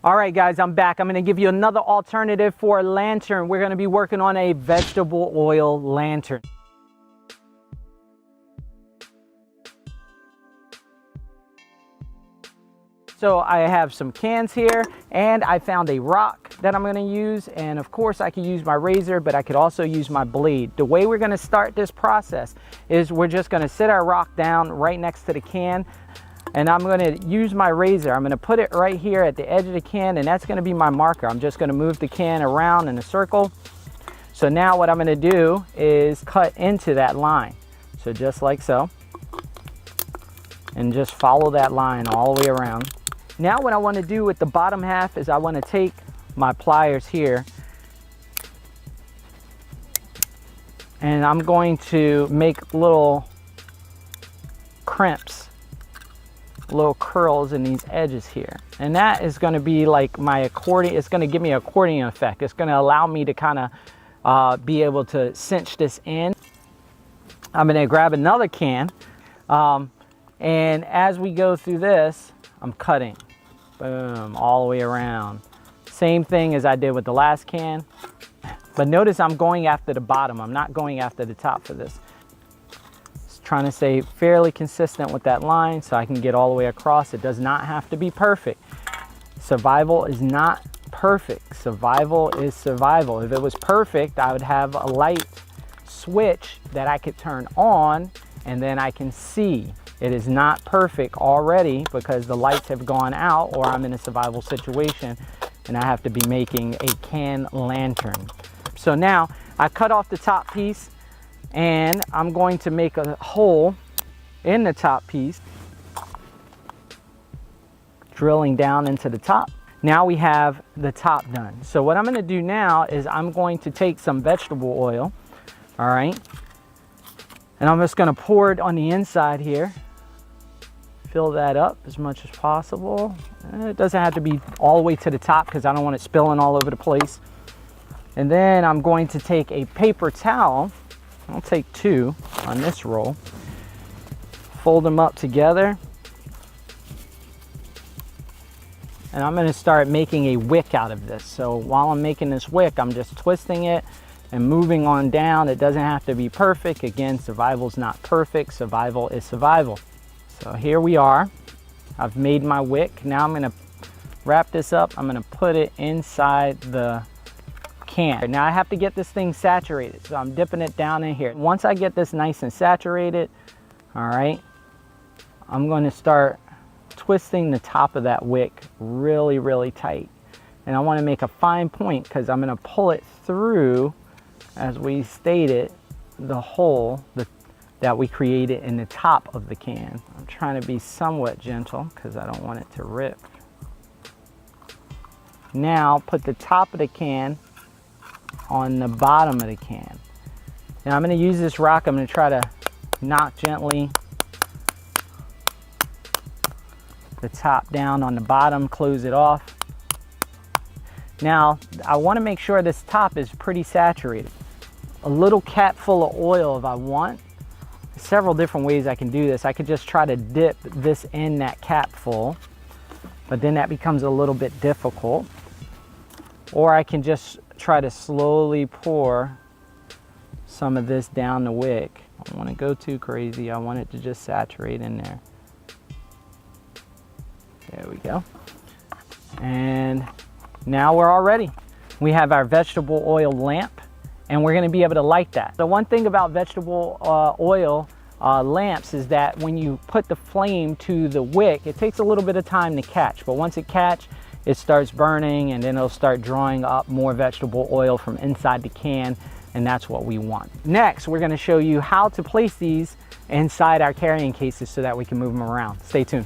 All right, guys, I'm back. I'm going to give you another alternative for a lantern. We're going to be working on a vegetable oil lantern. So I have some cans here, and I found a rock that I'm going to use. And of course, I could use my razor, but I could also use my blade. The way we're going to start this process is we're just going to sit our rock down right next to the can. And I'm going to use my razor. I'm going to put it right here at the edge of the can, and that's going to be my marker. I'm just going to move the can around in a circle. So now what I'm going to do is cut into that line. So just like so. And just follow that line all the way around. Now what I want to do with the bottom half is I want to take my pliers here, and I'm going to make little crimps, little curls in these edges here, and that is going to be like my accordion. It's going to give me an accordion effect. It's going to allow me to kind of be able to cinch this in. I'm going to grab another can, and as we go through this, I'm cutting, boom, all the way around. Same thing as I did with the last can, but notice I'm going after the bottom. I'm not going after the top for this. Trying to stay fairly consistent with that line so I can get all the way across. It does not have to be perfect. Survival is not perfect. Survival is survival. If it was perfect, I would have a light switch that I could turn on and then I can see. It is not perfect already because the lights have gone out, or I'm in a survival situation and I have to be making a can lantern. So now I cut off the top piece, and I'm going to make a hole in the top piece, drilling down into the top. Now we have the top done. So what I'm going to do now is I'm going to take some vegetable oil, all right, and I'm just going to pour it on the inside here. Fill that up as much as possible. It doesn't have to be all the way to the top because I don't want it spilling all over the place. And then I'm going to take a paper towel. I'll take 2 on this roll, fold them up together, and I'm going to start making a wick out of this. So while I'm making this wick, I'm just twisting it and moving on down. It doesn't have to be perfect. Again, survival's not perfect. Survival is survival. So here we are. I've made my wick. Now I'm going to wrap this up. I'm going to put it inside the can. Now I have to get this thing saturated, so I'm dipping it down in here. Once I get this nice and saturated, all right, I'm going to start twisting the top of that wick really, really tight. And I want to make a fine point because I'm going to pull it through, as we stated, the hole that we created in the top of the can. I'm trying to be somewhat gentle because I don't want it to rip. Now put the top of the can on the bottom of the can. Now I'm going to use this rock. I'm going to try to knock gently the top down on the bottom, close it off. Now I want to make sure this top is pretty saturated. A little cap full of oil if I want. Several different ways I can do this. I could just try to dip this in that cap full, but then that becomes a little bit difficult. Or I can just try to slowly pour some of this down the wick. I don't want to go too crazy. I want it to just saturate in there. There we go. And now we're all ready. We have our vegetable oil lamp, and we're going to be able to light that. The one thing about vegetable oil lamps is that when you put the flame to the wick, it takes a little bit of time to catch, but once it catches, it starts burning, and then it'll start drawing up more vegetable oil from inside the can, and that's what we want. Next, we're going to show you how to place these inside our carrying cases so that we can move them around. Stay tuned.